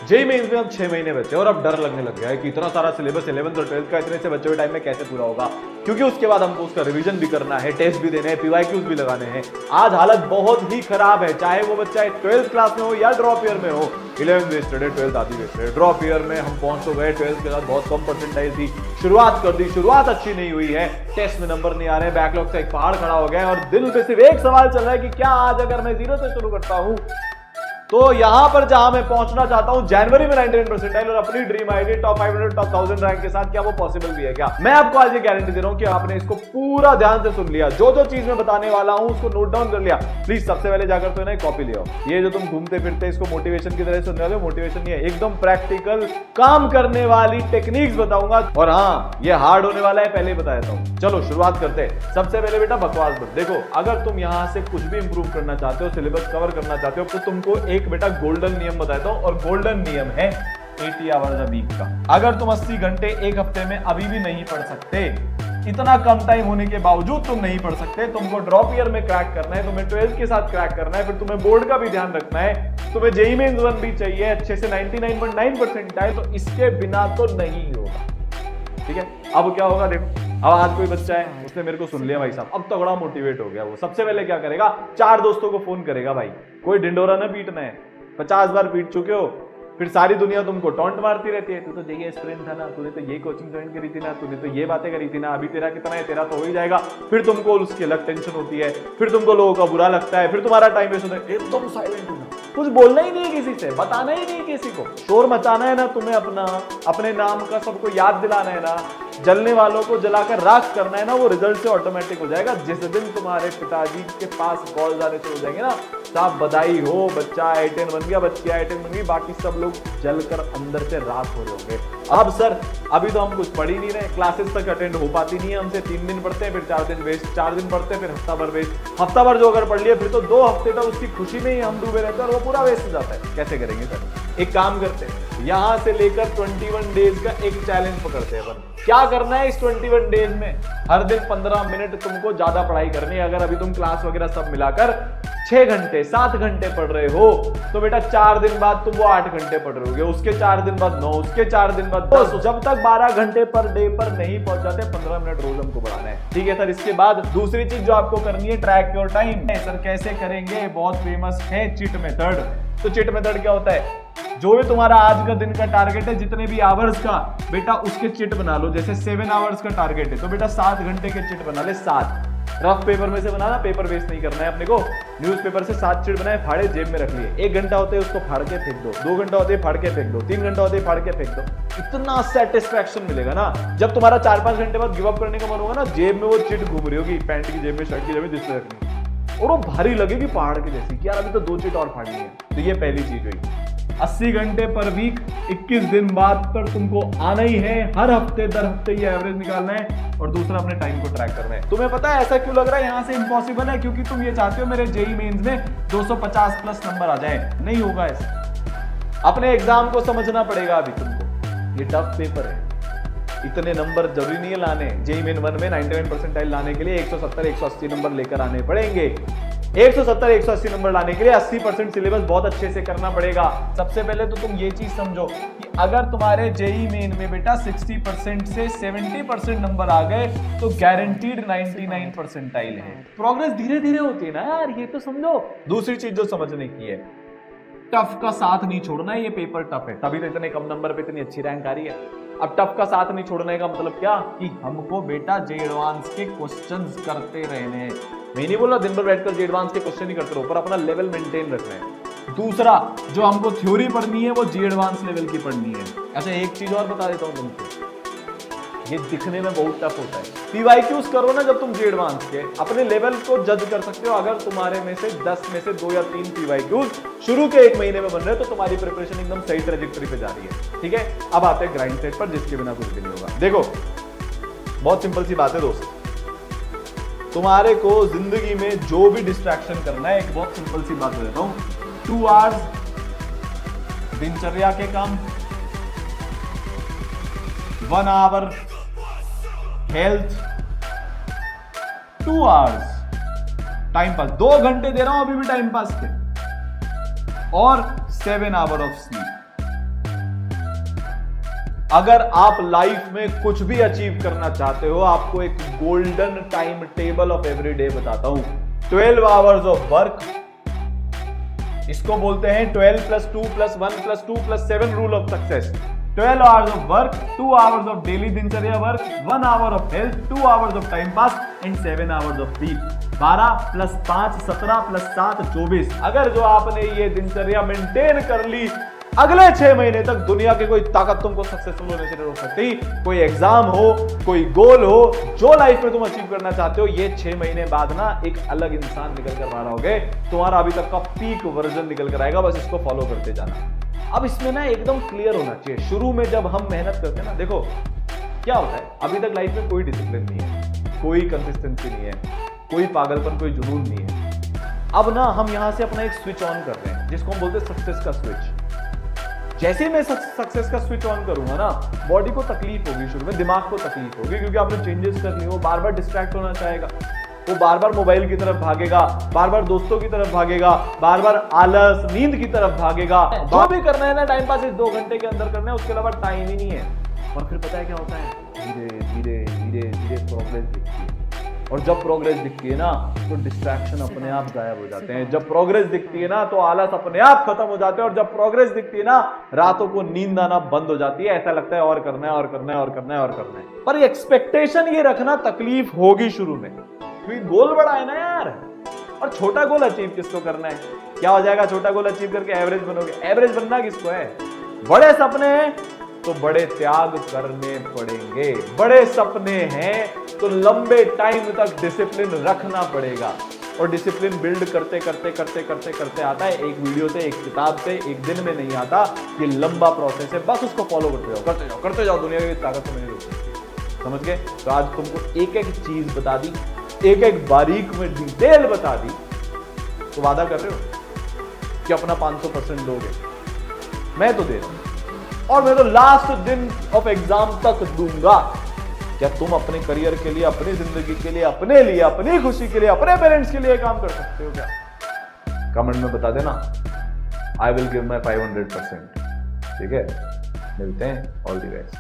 JEE mains में अब 6 महीने बचे और अब डर लगने लग गया है कि इतना सारा सिलेबस 11th और 12th का इतने से बच्चों के टाइम में कैसे पूरा होगा, क्योंकि उसके बाद हमको उसका रिवीजन भी करना है, टेस्ट भी देने हैं, पीवाईक्यूज भी लगाने हैं। आज हालत बहुत ही खराब है, चाहे वो बच्चा 12th क्लास में हो या ड्रॉप ईयर में हो। 11th वेस्टेड है, 12th आधी वेस्टेड है। ड्रॉप ईयर में हम पहुंच तो गए, 12th के साथ बहुत कम परसेंटाइल थी, शुरुआत कर दी, शुरुआत अच्छी नहीं हुई है, टेस्ट में नंबर नहीं आ रहे, बैकलॉग का एक पहाड़ खड़ा हो गया है और दिल पे सिर्फ एक सवाल चल रहा है कि क्या आज अगर मैं 0 से शुरू करता हूं तो यहां पर जहां मैं पहुंचना चाहता हूं जनवरी में 99 परसेंटाइल और अपनी dream ID top 500 top 1000 rank के साथ, क्या वो पॉसिबल भी है क्या? मैं आपको आज ये गारंटी दे रहा हूं कि आपने इसको पूरा ध्यान से सुन लिया, जो जो चीज मैं बताने वाला हूं उसको नोट डाउन कर लिया। प्लीज सबसे पहले जाकर तो ना कॉपी ले आओ। ये जो तुम घूमते फिरते इसको मोटिवेशन की तरह सुनने वाले हो, मोटिवेशन नहीं है, एकदम प्रैक्टिकल काम करने वाली टेक्निक्स बताऊंगा। और हाँ, ये हार्ड होने वाला है, पहले ही बता देता हूं। चलो शुरुआत करते हैं। सबसे पहले बेटा बकवास मत देखो, अगर तुम यहां से कुछ भी इंप्रूव करना चाहते हो, सिलेबस कवर करना चाहते हो, तो तुमको एक बेटा गोल्डन नियम बताता हूं, और गोल्डन नियम है 80 आवर्स अ वीक का। अगर तुम 80 घंटे एक हफ्ते में अभी भी नहीं पढ़ सकते, इतना कम टाइम होने के बावजूद तुम नहीं पढ़ सकते, तुमको ड्रॉप ईयर में क्रैक करना है, तुम्हें 12th के साथ क्रैक करना है, फिर तुम्हें बोर्ड का भी ध्यान रखना है, तुम्हें जेईई मेंस 1 भी चाहिए अच्छे से 99.9 परसेंटाइल, तो इसके बिना तो नहीं होगा। ठीक है, अब क्या होगा देखो। अब आज कोई बच्चा है, उसने मेरे को सुन लिया भाई साहब, अब तो बड़ा मोटिवेट हो गया। वो सबसे पहले क्या करेगा, 4 दोस्तों को फोन करेगा, भाई कोई ढिंडोरा ना पीटना है, 50 बार पीट चुके हो, फिर सारी दुनिया तुमको टॉन्ट मारती रहती है, तू तो जेईई एस्पिरेंट था ना, तूने तो ये कोचिंग ज्वाइन करी थी ना, तूने तो ये बातें करी थी ना, अभी तेरा कितना है, तेरा तो हो ही जाएगा। फिर तुमको उसकी अलग टेंशन होती है, फिर तुमको लोगों का बुरा लगता है, फिर तुम्हारा टाइम वेस्ट होता है। एकदम साइलेंट होना, कुछ बोलना ही नहीं है किसी से, बताना ही नहीं किसी को, शोर मचाना है ना तुम्हें, अपने नाम का सबको याद दिलाना है ना, जलने वालों को जलाकर राख करना है ना, वो रिजल्ट से ऑटोमेटिक हो जाएगा। जिस दिन तुम्हारे पिताजी के पास कॉल आने शुरू हो जाएंगे ना, साहब बधाई हो, बच्चा I10 बन गया, बच्ची I10 बन गई, बाकी सब लोग जलकर अंदर से राख हो रहे होंगे। अब सर अभी तो हम कुछ पढ़ ही नहीं रहे, क्लासेस तक अटेंड हो पाती नहीं है हमसे, 3 दिन पढ़ते हैं, फिर 4 दिन वेस्ट, 4 दिन पढ़ते हैं, फिर हफ्ता भर वेस्ट, हफ्ता भर जो अगर पढ़ लिया फिर तो 2 हफ्ते तक उसकी खुशी में ही हम डूबे रहते हैं और वो पूरा वेस्ट हो जाता है। कैसे करेंगे सर? एक काम करते हैं, यहां से लेकर 21 डेज का एक चैलेंज पकड़ते हैं अपन। क्या करना है इस 21 डेज में? हर दिन 15 मिनट तुमको ज्यादा पढ़ाई करनी है। अगर अभी तुम क्लास वगैरह सब मिलाकर 6 घंटे 7 घंटे पढ़ रहे हो, तो बेटा 4 दिन बाद तुम वो 8 घंटे पढ़ रहे होगे, उसके 4 दिन बाद 9, उसके 4 दिन बाद 10, जब तक 12 घंटे पर डे पर नहीं पहुंच जाते, 15 मिनट रोज हमको बढ़ाना है। ठीक है सर, इसके बाद दूसरी चीज जो आपको करनी है, ट्रैक योर टाइम। सर कैसे करेंगे? बहुत फेमस है चिट मेथड। तो चिट मेथड क्या होता है? जो भी तुम्हारा आज का दिन का टारगेट है, जितने भी आवर्स का, बेटा उसके चिट बना लो। जैसे 7 आवर्स का टारगेट है, तो बेटा 7 घंटे के चिट बना ले, 7 रफ पेपर में से बनाना, पेपर वेस्ट नहीं करना है अपने को। न्यूज़पेपर से 7 चिट बनाए, फाड़े, जेब में रख लिए। 1 घंटा होते है उसको फाड़ के फेंक दो, 2 घंटा होते है फाड़ के फेंक दो, 3 घंटा होते है फाड़ के फेंक दो। इतना सेटिस्फैक्शन मिलेगा ना, जब तुम्हारा 4-5 घंटे बाद गिव अप करने का मन होगा ना, जेब में वो चिट घूम रही होगी, पैंट की जेब में, शर्ट की जेब में, जिससे रखनी, और वो भारी लगेगी पहाड़ की जैसी कि यार अभी तो 2 चिट और फाड़नी है। तो ये पहली चीज हुई। 80 घंटे पर वीक, 21 दिन बाद पर तुमको आना ही है, हर हफ्ते दर हफ्ते ये एवरेज निकालना है। और दूसरा, अपने टाइम को ट्रैक करना है। तुम्हें पता है ऐसा क्यों लग रहा है यहाँ से इम्पॉसिबल है? क्योंकि तुम ये चाहते हो मेरे जेईई मेंस में 250 प्लस नंबर आ जाए। नहीं होगा ऐसा। अपने एग्जाम को समझना पड़ेगा अभी तुमको, ये टफ पेपर है, इतने नंबर जरूरी नहीं है लाने। जेईई मेन 1 में 99 परसेंटाइल लाने के लिए 170-180 नंबर लेकर आने पड़ेंगे। 170-180 नंबर लाने के लिए 80% सिलेबस बहुत अच्छे से करना पड़ेगा। सबसे पहले तो तुम ये चीज समझो कि अगर तुम्हारे जेईई मेन में बेटा 60% से 70% नंबर आ गए, तो गारंटीड 99 परसेंटाइल है। प्रोग्रेस धीरे धीरे होती है ना यार, ये तो समझो। दूसरी चीज जो समझने की है, टफ का साथ नहीं छोड़ना है। ये पेपर टफ है, तभी तो इतने कम नंबर पे इतनी अच्छी रैंक आ रही है। अब टफ का साथ नहीं छोड़ने का मतलब क्या? कि हमको बेटा जे एडवांस के क्वेश्चंस करते रहने हैं। मैं नहीं बोल रहा दिन भर बैठकर जे एडवांस के क्वेश्चन ही करते रहो, पर अपना लेवल मेंटेन रखना है। दूसरा, जो हमको थ्योरी पढ़नी है वो जे एडवांस लेवल की पढ़नी है। अच्छा एक चीज और बता देता हूं तुमको, ये दिखने में बहुत टफ होता है। पीवाईक्यूज करो ना जब तुम जे एडवांस के, अपने लेवल को जज कर सकते हो। अगर तुम्हारे में से 10 में से 2 या 3 पीवाईक्यूज शुरू के 1 महीने में बन रहे हो, तो तुम्हारी प्रिपरेशन एकदम सही ट्रेजेक्टरी पे जा रही है। ठीक है, अब आते हैं ग्राइंड सेट पर, जिसके बिना कुछ भी नहीं होगा। देखो बहुत सिंपल सी बात है दोस्त, तुम्हारे को जिंदगी में जो भी डिस्ट्रैक्शन करना है, एक बहुत सिंपल सी बात देता हूं, 2 आवर्स दिनचर्या के काम, 1 hour health, 2 hours time pass. 2 घंटे दे रहा हूं अभी भी टाइम पास के, और 7 आवर ऑफ स्लीप। अगर आप लाइफ में कुछ भी अचीव करना चाहते हो, आपको एक golden time table of every day बताता हूं। 12 आवर्स ऑफ वर्क, इसको बोलते हैं 12 + 2 + 1 + 2 + 7 rule of success. 12 hours of work, 2 hours of daily दिनचर्या work, 1 hour of health, 2 hours of time pass and 7 hours of sleep. 12 + 5 17 + 7 24। अगर जो आपने ये दिनचर्या मेंटेन कर ली, अगले 6 महीने तक दुनिया की कोई ताकत तुमको सक्सेसफुल होने से नहीं रोक सकती। कोई एग्जाम हो, कोई गोल हो, जो लाइफ में तुम अचीव करना चाहते हो, ये 6 महीने बाद ना एक अलग इंसान निकल कर बाहर आओगे। तुम्हारा अभी तक का पीक वर्जन निकल कर आएगा। बस इसको फॉलो करते जाना। अब इसमें ना एकदम क्लियर होना चाहिए। शुरू में जब हम मेहनत करते हैं ना, देखो क्या होता है, अभी तक लाइफ में कोई डिसिप्लिन नहीं है, कोई कंसिस्टेंसी नहीं है, कोई पागलपन, कोई जुनून नहीं है। अब ना हम यहां से अपना एक स्विच ऑन कर रहे हैं, जिसको हम बोलते हैं सक्सेस का स्विच। जैसे मैं सक्सेस का स्विच ऑन करूंगा ना, बॉडी को तकलीफ होगी, शुरू में दिमाग को तकलीफ होगी, क्योंकि आपने चेंजेस कर लिए। वो बार बार डिस्ट्रैक्ट होना चाहेगा, वो बार बार मोबाइल की तरफ भागेगा, बार बार दोस्तों की तरफ भागेगा, बार बार आलस, नींद की तरफ भागेगा। जो भी करना है ना टाइम पास इस 2 घंटे के अंदर करना है, उसके अलावा टाइम ही नहीं है। और फिर पता है क्या होता है, धीरे धीरे धीरे धीरे प्रोग्रेस दिखती है। और जब प्रोग्रेस दिखती है ना, तो डिस्ट्रैक्शन अपने आप गायब हो जाते हैं। जब प्रोग्रेस दिखती है ना, तो आलस अपने आप खत्म हो जाते हैं। और जब प्रोग्रेस दिखती है ना, रातों को नींद आना बंद हो जाती है। ऐसा लगता है और करना है और करना है और करना है और करना है। पर एक्सपेक्टेशन ये रखना, तकलीफ होगी शुरू में, क्योंकि गोल बड़ा है ना यार। और छोटा गोल अचीव किसको करना है? क्या हो जाएगा छोटा गोल अचीव करके? एवरेज बनोगे। एवरेज बनना किसको है? बड़े सपने हैं तो बड़े त्याग करने पड़ेंगे। बड़े सपने हैं तो लंबे टाइम तक डिसिप्लिन रखना पड़ेगा। और डिसिप्लिन बिल्ड करते करते करते करते करते आता है। एक वीडियो से, एक किताब से, एक दिन में नहीं आता। ये लंबा प्रोसेस है। बस उसको फॉलो करते जाओ, करते जाओ, करते जाओ। दुनिया की ताकत तुम्हें नहीं रोकती। समझ गए? तो आज तुमको एक एक चीज बता दी, एक एक बारीक में डिटेल बता दी। तो वादा कर रहे हो कि अपना 500% दोगे? मैं तो दे रहा हूं, और मैं तो लास्ट दिन ऑफ एग्जाम तक दूंगा। क्या तुम अपने करियर के लिए, अपनी जिंदगी के लिए, अपने लिए, अपनी खुशी के लिए, अपने पेरेंट्स के लिए काम कर सकते हो क्या? कमेंट में बता देना। I will give my 500%। ठीक है, मिलते हैं। All the best.